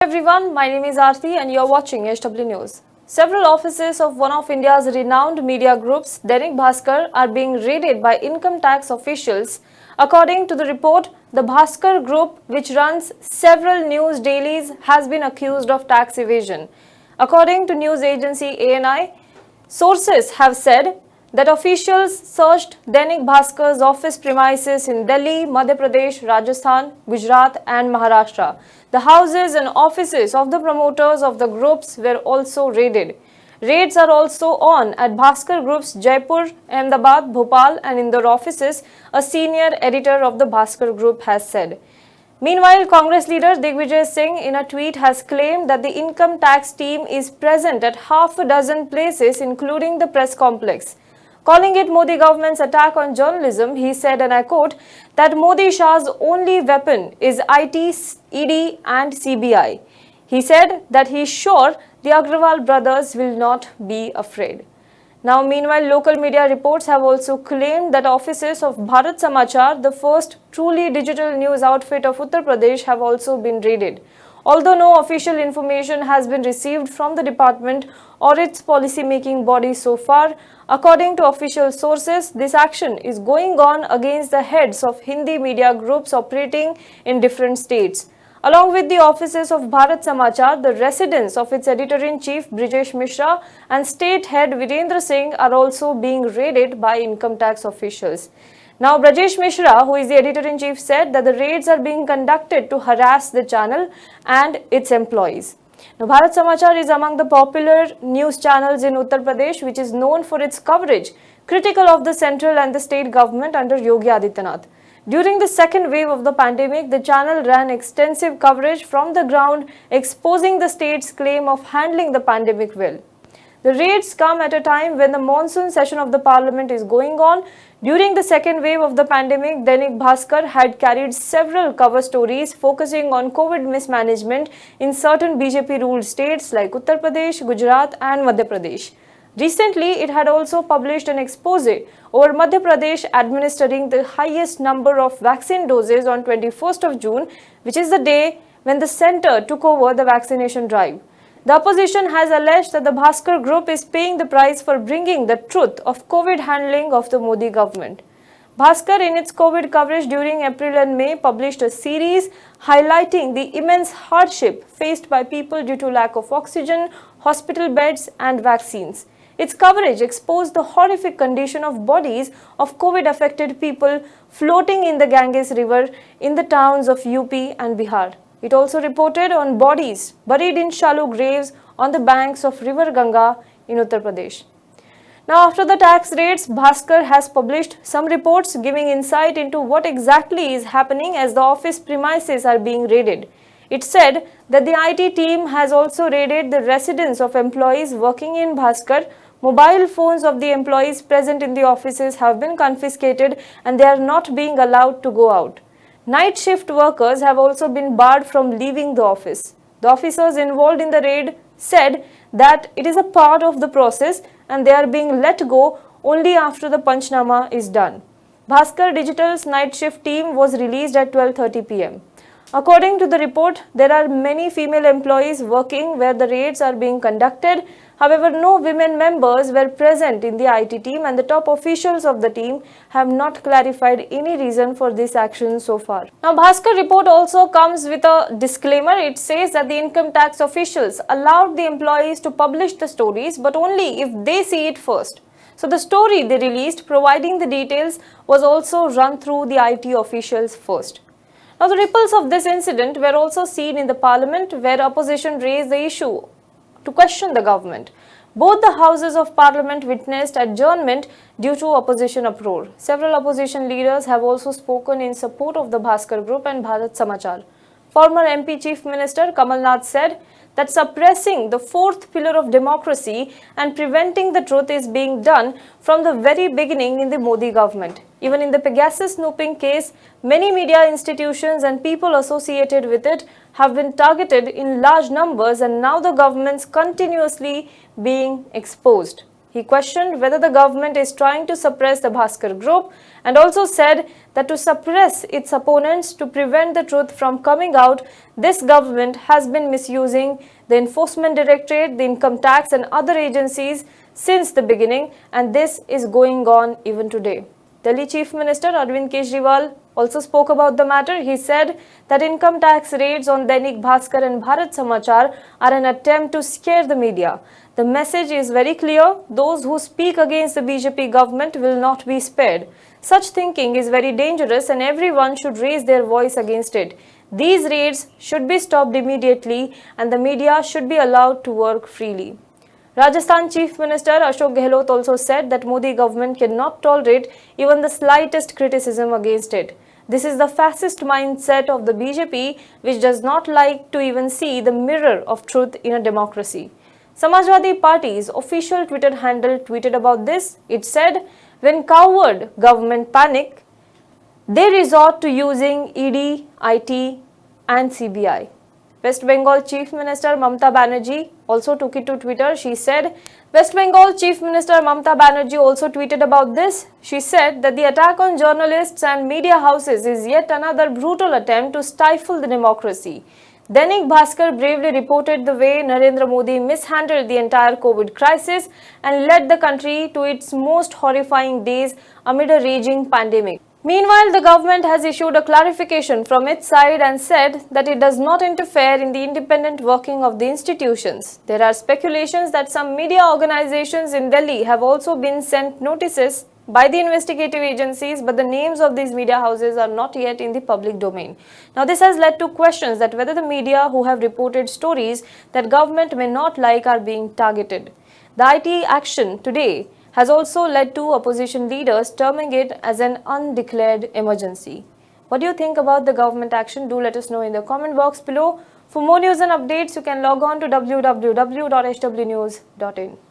Everyone, my name is Aarti and you're watching HW News. Several offices of one of India's renowned media groups, Dainik Bhaskar, are being raided by income tax officials. According to the report, the Bhaskar Group, which runs several news dailies, has been accused of tax evasion. According to news agency ANI, sources have said that officials searched Dainik Bhaskar's office premises in Delhi, Madhya Pradesh, Rajasthan, Gujarat and Maharashtra. The houses and offices of the promoters of the groups were also raided. Raids are also on at Bhaskar Group's Jaipur, Ahmedabad, Bhopal and Indore offices, a senior editor of the Bhaskar Group has said. Meanwhile, Congress leader Digvijay Singh in a tweet has claimed that the income tax team is present at half a dozen places including the press complex. Calling it Modi government's attack on journalism, he said, and I quote, that Modi Shah's only weapon is IT, ED and CBI. He said that he is sure the Agrawal brothers will not be afraid. Now, meanwhile, local media reports have also claimed that offices of Bharat Samachar, the first truly digital news outfit of Uttar Pradesh, have also been raided. Although no official information has been received from the department or its policy-making body so far, according to official sources, this action is going on against the heads of Hindi media groups operating in different states. Along with the offices of Bharat Samachar, the residence of its editor-in-chief Brijesh Mishra and state head Virendra Singh are also being raided by income tax officials. Now, Brajesh Mishra, who is the editor-in-chief, said that the raids are being conducted to harass the channel and its employees. Now, Bharat Samachar is among the popular news channels in Uttar Pradesh, which is known for its coverage critical of the central and the state government under Yogi Adityanath. During the second wave of the pandemic, the channel ran extensive coverage from the ground, exposing the state's claim of handling the pandemic well. The raids come at a time when the monsoon session of the parliament is going on. During the second wave of the pandemic, Dainik Bhaskar had carried several cover stories focusing on COVID mismanagement in certain BJP-ruled states like Uttar Pradesh, Gujarat and Madhya Pradesh. Recently, it had also published an expose over Madhya Pradesh administering the highest number of vaccine doses on 21st of June, which is the day when the centre took over the vaccination drive. The opposition has alleged that the Bhaskar Group is paying the price for bringing the truth of COVID handling of the Modi government. Bhaskar, in its COVID coverage during April and May, published a series highlighting the immense hardship faced by people due to lack of oxygen, hospital beds and vaccines. Its coverage exposed the horrific condition of bodies of COVID-affected people floating in the Ganges River in the towns of UP and Bihar. It also reported on bodies buried in shallow graves on the banks of River Ganga in Uttar Pradesh. Now, after the tax raids, Bhaskar has published some reports giving insight into what exactly is happening as the office premises are being raided. It said that the IT team has also raided the residence of employees working in Bhaskar. Mobile phones of the employees present in the offices have been confiscated and they are not being allowed to go out. Night shift workers have also been barred from leaving the office. The officers involved in the raid said that it is a part of the process and they are being let go only after the Panchnama is done. Bhaskar Digital's night shift team was released at 12:30 p.m. According to the report, there are many female employees working where the raids are being conducted. However, no women members were present in the IT team and the top officials of the team have not clarified any reason for this action so far. Now, Bhaskar report also comes with a disclaimer. It says that the income tax officials allowed the employees to publish the stories, but only if they see it first. So, the story they released providing the details was also run through the IT officials first. Now, the ripples of this incident were also seen in the parliament where opposition raised the issue to question the government. Both the houses of parliament witnessed adjournment due to opposition uproar. Several opposition leaders have also spoken in support of the Bhaskar Group and Bharat Samachar. Former MP Chief Minister Kamal Nath said that suppressing the fourth pillar of democracy and preventing the truth is being done from the very beginning in the Modi government. Even in the Pegasus snooping case, many media institutions and people associated with it have been targeted in large numbers and now the government's continuously being exposed. He questioned whether the government is trying to suppress the Bhaskar group and also said that to suppress its opponents to prevent the truth from coming out, this government has been misusing the Enforcement Directorate, the Income Tax and other agencies since the beginning, and this is going on even today. Delhi Chief Minister Arvind Kejriwal also spoke about the matter. He said that income tax raids on Dainik Bhaskar and Bharat Samachar are an attempt to scare the media. The message is very clear. Those who speak against the BJP government will not be spared. Such thinking is very dangerous and everyone should raise their voice against it. These raids should be stopped immediately and the media should be allowed to work freely. Rajasthan Chief Minister Ashok Gehlot also said that Modi government cannot tolerate even the slightest criticism against it. This is the fascist mindset of the BJP, which does not like to even see the mirror of truth in a democracy. Samajwadi Party's official Twitter handle tweeted about this. It said, when coward government panic, they resort to using ED, IT and CBI. West Bengal Chief Minister Mamata Banerjee also took it to Twitter. She said, West Bengal Chief Minister Mamata Banerjee also tweeted about this. She said that the attack on journalists and media houses is yet another brutal attempt to stifle the democracy. Dainik Bhaskar bravely reported the way Narendra Modi mishandled the entire COVID crisis and led the country to its most horrifying days amid a raging pandemic. Meanwhile, the government has issued a clarification from its side and said that it does not interfere in the independent working of the institutions. There are speculations that some media organizations in Delhi have also been sent notices by the investigative agencies, but the names of these media houses are not yet in the public domain. Now, this has led to questions that whether the media who have reported stories that government may not like are being targeted. The IT action today has also led to opposition leaders terming it as an undeclared emergency. What do you think about the government action? Do let us know in the comment box below. For more news and updates, you can log on to www.hwnews.in.